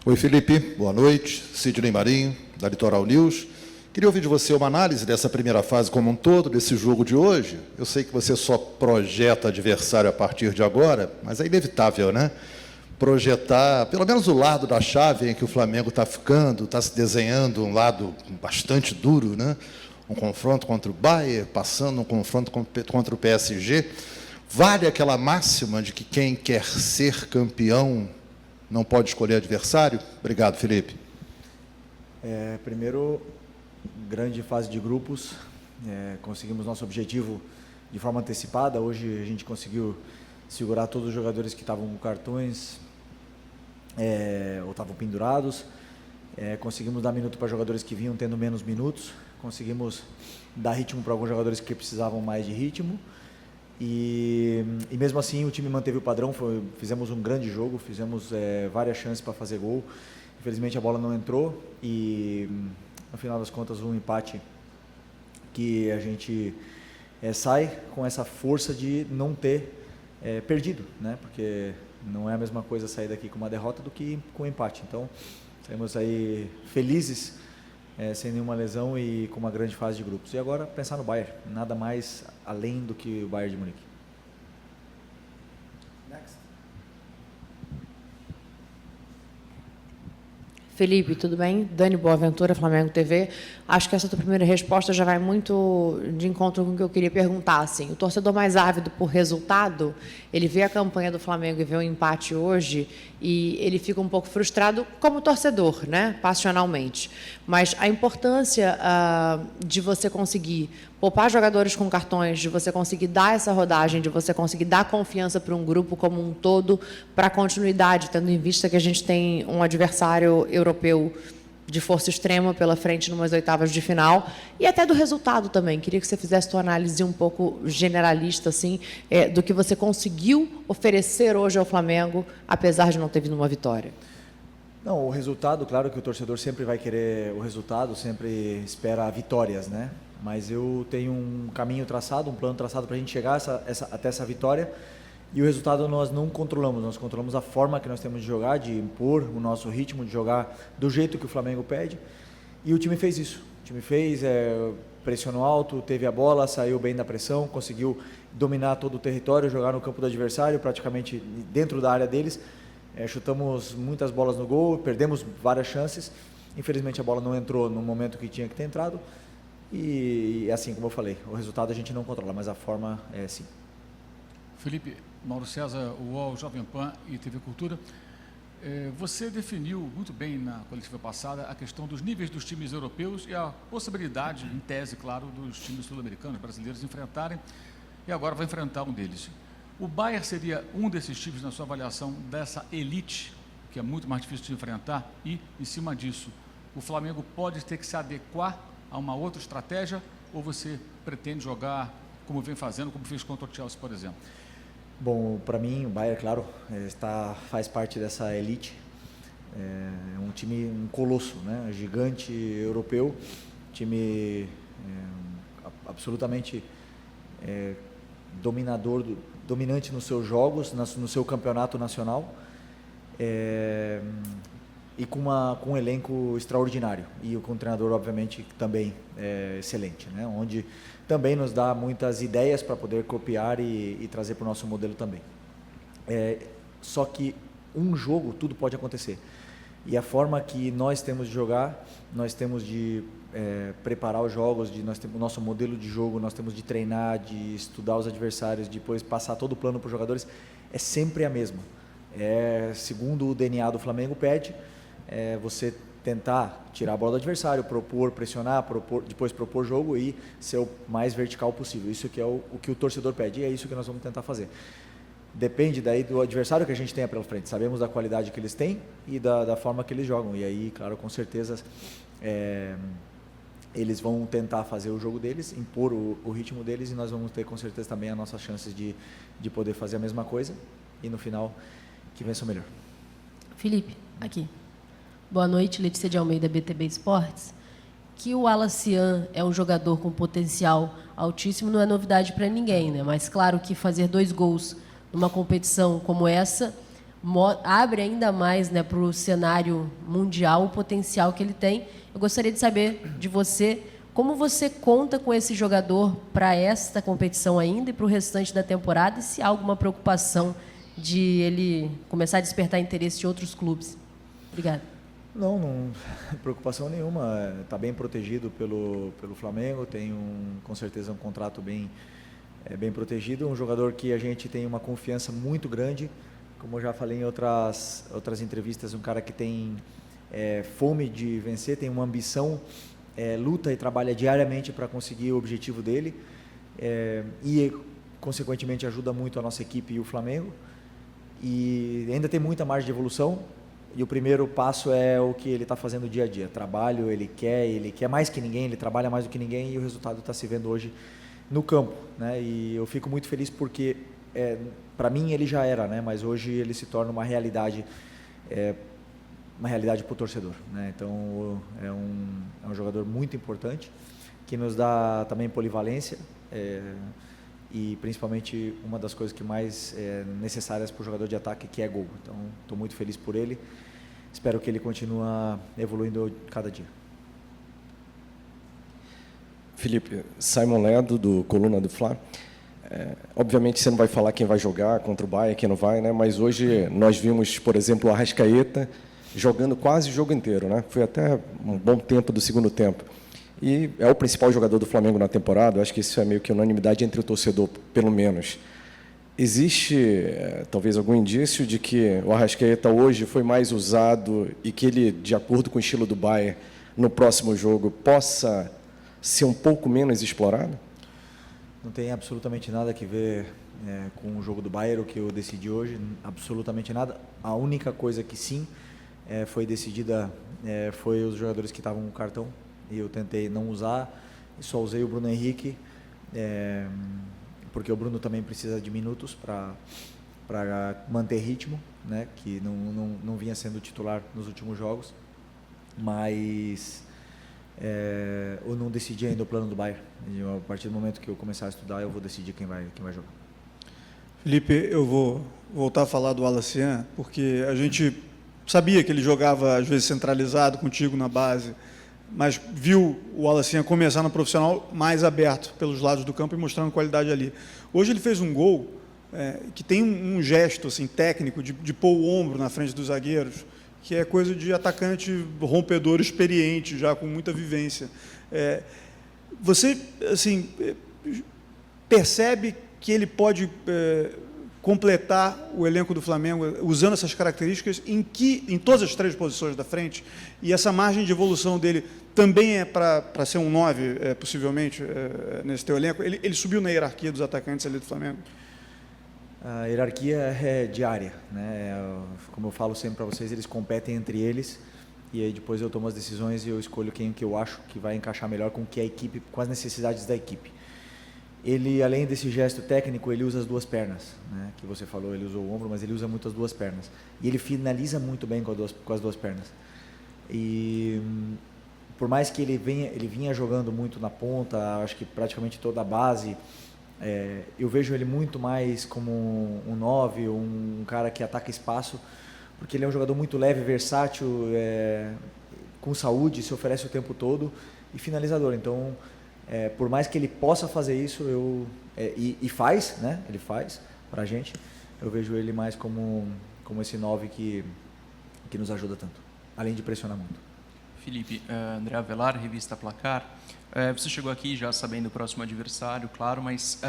Oi, Felipe. Boa noite. Sidney Marinho, da Litoral News. Queria ouvir de você uma análise dessa primeira fase como um todo, desse jogo de hoje. Eu sei que você só projeta adversário a partir de agora, mas é inevitável, né? Projetar, pelo menos o lado da chave em que o Flamengo está ficando, está se desenhando um lado bastante duro, né? Um confronto contra o Bayern, passando um confronto contra o PSG. Vale aquela máxima de que quem quer ser campeão não pode escolher adversário? Obrigado, Felipe. Primeiro, grande fase de grupos, conseguimos nosso objetivo de forma antecipada. Hoje a gente conseguiu segurar todos os jogadores que estavam com cartões ou estavam pendurados. Conseguimos dar minuto para jogadores que vinham tendo menos minutos. Conseguimos dar ritmo para alguns jogadores que precisavam mais de ritmo. E mesmo assim o time manteve o padrão. Fizemos um grande jogo, fizemos várias chances para fazer gol. Infelizmente a bola não entrou e no final das contas um empate que a gente sai com essa força de não ter perdido, né? Porque não é a mesma coisa sair daqui com uma derrota do que com um empate. Então saímos aí felizes, sem nenhuma lesão e com uma grande fase de grupos. E agora pensar no Bayern, nada mais além do que o Bayern de Munique. Next. Felipe, tudo bem? Dani Boaventura, Flamengo TV. Acho que essa tua primeira resposta já vai muito de encontro com o que eu queria perguntar. Assim, o torcedor mais ávido por resultado, ele vê a campanha do Flamengo e vê o empate hoje e ele fica um pouco frustrado como torcedor, né? Passionalmente. Mas a importância de você conseguir poupar jogadores com cartões, de você conseguir dar essa rodagem, de você conseguir dar confiança para um grupo como um todo, para a continuidade, tendo em vista que a gente tem um adversário europeu de força extrema pela frente numas oitavas de final, e até do resultado também. Queria que você fizesse sua análise um pouco generalista, assim, do que você conseguiu oferecer hoje ao Flamengo, apesar de não ter vindo uma vitória. Não, o resultado, claro que o torcedor sempre vai querer o resultado, sempre espera vitórias, né? Mas eu tenho um caminho traçado, um plano traçado para a gente chegar até essa vitória. E o resultado nós não controlamos, nós controlamos a forma que nós temos de jogar, de impor o nosso ritmo, de jogar do jeito que o Flamengo pede. E o time fez isso. O time fez, pressionou alto, teve a bola, saiu bem da pressão, conseguiu dominar todo o território, jogar no campo do adversário, praticamente dentro da área deles. Chutamos muitas bolas no gol, perdemos várias chances. Infelizmente a bola não entrou no momento que tinha que ter entrado. E assim, como eu falei, o resultado a gente não controla, mas a forma é sim. Felipe, Mauro César, UOL, Jovem Pan e TV Cultura. Você definiu muito bem na coletiva passada a questão dos níveis dos times europeus e a possibilidade, em tese, claro, dos times sul-americanos, brasileiros, enfrentarem, e agora vai enfrentar um deles. O Bayern seria um desses times, na sua avaliação, dessa elite, que é muito mais difícil de enfrentar, e, em cima disso, o Flamengo pode ter que se adequar a uma outra estratégia, ou você pretende jogar como vem fazendo, como fez contra o Chelsea, por exemplo? Bom, para mim, o Bayern, claro, faz parte dessa elite. É um time, um colosso, né? Gigante europeu, time absolutamente dominante nos seus jogos, no seu campeonato nacional, e com um elenco extraordinário. E com um treinador, obviamente, também excelente, né? Onde também nos dá muitas ideias para poder copiar e trazer para o nosso modelo também. Só que um jogo, tudo pode acontecer. E a forma que nós temos de jogar, nós temos de preparar os jogos, nós temos o nosso modelo de jogo, nós temos de treinar, de estudar os adversários, depois passar todo o plano para os jogadores, é sempre a mesma. Segundo o DNA do Flamengo pede, você tentar tirar a bola do adversário, propor, pressionar, depois propor jogo e ser o mais vertical possível. Isso que é o que o torcedor pede e é isso que nós vamos tentar fazer. Depende daí do adversário que a gente tenha pela frente. Sabemos da qualidade que eles têm e da forma que eles jogam. E aí, claro, com certeza, eles vão tentar fazer o jogo deles, impor o ritmo deles e nós vamos ter com certeza também as nossas chances de poder fazer a mesma coisa e no final que vença o melhor. Felipe, aqui. Boa noite, Letícia de Almeida, BTB Esportes. Que o Alacian é um jogador com potencial altíssimo não é novidade para ninguém, né? Mas claro que fazer 2 gols numa competição como essa abre ainda mais, né, para o cenário mundial o potencial que ele tem. Eu gostaria de saber de você como você conta com esse jogador para esta competição ainda e para o restante da temporada, e se há alguma preocupação de ele começar a despertar interesse de outros clubes. Obrigada. Não, preocupação nenhuma. Está bem protegido pelo Flamengo, tem com certeza um contrato bem protegido. Um jogador que a gente tem uma confiança muito grande, como eu já falei em outras entrevistas, um cara que tem fome de vencer, tem uma ambição, luta e trabalha diariamente para conseguir o objetivo dele, e consequentemente ajuda muito a nossa equipe e o Flamengo, e ainda tem muita margem de evolução, e o primeiro passo é o que ele está fazendo dia a dia, trabalho, ele quer mais que ninguém, ele trabalha mais do que ninguém, e o resultado está se vendo hoje no campo, né? E eu fico muito feliz porque para mim ele já era, né? Mas hoje ele se torna uma realidade para o torcedor, né? Então é um jogador muito importante, que nos dá também polivalência, e principalmente uma das coisas que mais necessárias para o jogador de ataque, que é gol. Então estou muito feliz por ele, espero que ele continue evoluindo cada dia. Felipe, Simon Ledo, do Coluna do Fla. Obviamente você não vai falar quem vai jogar contra o Bayern, quem não vai, né? Mas hoje nós vimos, por exemplo, o Arrascaeta jogando quase o jogo inteiro, né? Foi até um bom tempo do segundo tempo. E é o principal jogador do Flamengo na temporada. Eu acho que isso é meio que unanimidade entre o torcedor, pelo menos. Existe talvez algum indício de que o Arrascaeta hoje foi mais usado e que ele, de acordo com o estilo do Bayern, no próximo jogo possa ser um pouco menos explorado? Não tem absolutamente nada a ver com o jogo do Bayern, o que eu decidi hoje, absolutamente nada. A única coisa que sim foi decidida foi os jogadores que estavam com cartão, e eu tentei não usar, só usei o Bruno Henrique, porque o Bruno também precisa de minutos para manter ritmo, né, que não vinha sendo titular nos últimos jogos, mas eu não decidi ainda o plano do Bayern. A partir do momento que eu começar a estudar, eu vou decidir quem vai jogar. Felipe, eu vou voltar a falar do Alacian, porque a gente sabia que ele jogava às vezes centralizado contigo na base, mas viu o Alacian começar no profissional mais aberto pelos lados do campo e mostrando qualidade ali. Hoje ele fez um gol que tem um gesto assim, técnico de pôr o ombro na frente dos zagueiros, que é coisa de atacante rompedor experiente, já com muita vivência. Você assim, percebe que ele pode completar o elenco do Flamengo usando essas características em todas as três posições da frente, e essa margem de evolução dele também é para ser um 9, possivelmente, nesse teu elenco? Ele subiu na hierarquia dos atacantes ali do Flamengo? A hierarquia é diária, né? Como eu falo sempre para vocês, eles competem entre eles, e aí depois eu tomo as decisões e eu escolho quem que eu acho que vai encaixar melhor com que a equipe, com as necessidades da equipe. Ele, além desse gesto técnico, ele usa as duas pernas, né? Que você falou, ele usou o ombro, mas ele usa muito as duas pernas. E ele finaliza muito bem com as duas pernas. E por mais que ele vinha jogando muito na ponta, acho que praticamente toda a base, eu vejo ele muito mais como um 9, um cara que ataca espaço, porque ele é um jogador muito leve, versátil, com saúde, se oferece o tempo todo, e finalizador. Então, por mais que ele possa fazer isso, e faz, né? Ele faz pra gente, eu vejo ele mais como esse 9 que nos ajuda tanto, além de pressionar muito. Felipe, André Avelar, revista Placar. Você chegou aqui já sabendo o próximo adversário, claro, mas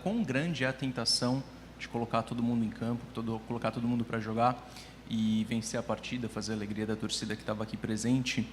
quão grande é a tentação de colocar todo mundo em campo, colocar todo mundo para jogar e vencer a partida, fazer a alegria da torcida que estava aqui presente?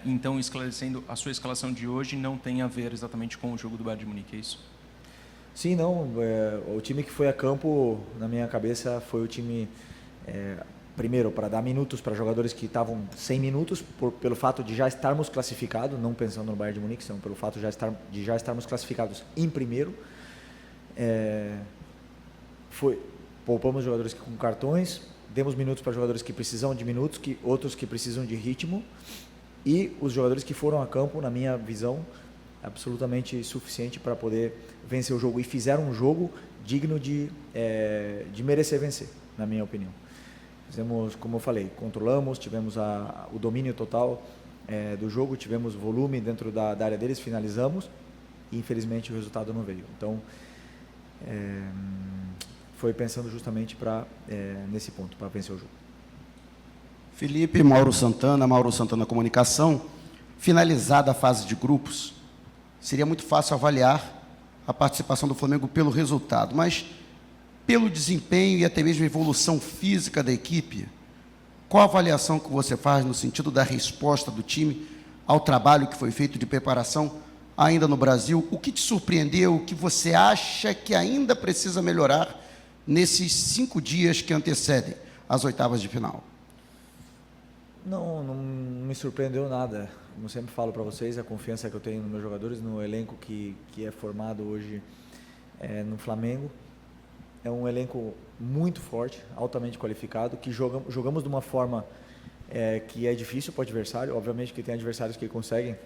Então, esclarecendo, a sua escalação de hoje não tem a ver exatamente com o jogo do Bayern de Munique, é isso? Sim, não. O time que foi a campo, na minha cabeça, foi o time, primeiro, para dar minutos para jogadores que estavam sem minutos, pelo fato de já estarmos classificados, não pensando no Bayern de Munique, senão pelo fato de já estarmos classificados em primeiro. Poupamos jogadores com cartões, demos minutos para jogadores que precisam de minutos, outros que precisam de ritmo, e os jogadores que foram a campo, na minha visão, absolutamente suficiente para poder vencer o jogo, e fizeram um jogo digno de merecer vencer, na minha opinião. Fizemos, como eu falei, controlamos, tivemos o domínio total do jogo, tivemos volume dentro da área deles, finalizamos e infelizmente o resultado não veio. Então, foi pensando justamente nesse ponto, para vencer o jogo. Felipe, Mauro Santana Comunicação. Finalizada a fase de grupos, seria muito fácil avaliar a participação do Flamengo pelo resultado, mas pelo desempenho e até mesmo evolução física da equipe, qual a avaliação que você faz no sentido da resposta do time ao trabalho que foi feito de preparação ainda no Brasil? O que te surpreendeu? O que você acha que ainda precisa melhorar nesses 5 dias que antecedem as oitavas de final? Não me surpreendeu nada. Como sempre falo para vocês, a confiança que eu tenho nos meus jogadores, no elenco que é formado hoje no Flamengo. É um elenco muito forte, altamente qualificado, que jogamos de uma forma que é difícil para o adversário. Obviamente que tem adversários que conseguem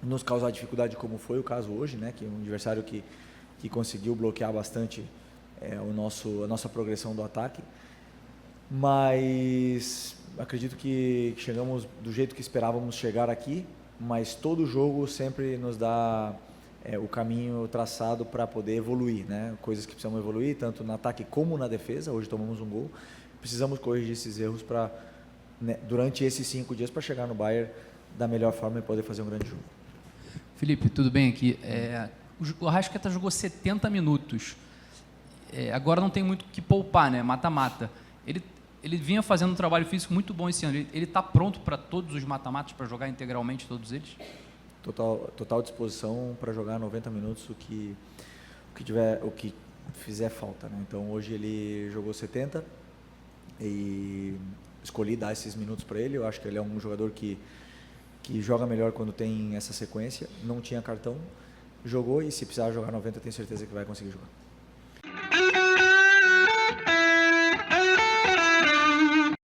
nos causar dificuldade, como foi o caso hoje, né? Que é um adversário que conseguiu bloquear bastante a nossa progressão do ataque. Mas acredito que chegamos do jeito que esperávamos chegar aqui, mas todo jogo sempre nos dá o caminho traçado para poder evoluir, né? Coisas que precisamos evoluir, tanto no ataque como na defesa. Hoje tomamos um gol, precisamos corrigir esses erros durante esses 5 dias para chegar no Bayern da melhor forma e poder fazer um grande jogo. Felipe, tudo bem aqui? O Arrascaeta jogou 70 minutos. Agora não tem muito o que poupar, né? Mata-mata. Ele vinha fazendo um trabalho físico muito bom esse ano. Ele está pronto para todos os mata-matas, para jogar integralmente todos eles? Total disposição para jogar 90 minutos, o que fizer falta, né? Então hoje ele jogou 70 e escolhi dar esses minutos para ele. Eu acho que ele é um jogador que joga melhor quando tem essa sequência. Não tinha cartão, jogou, e se precisar jogar 90, tenho certeza que vai conseguir jogar.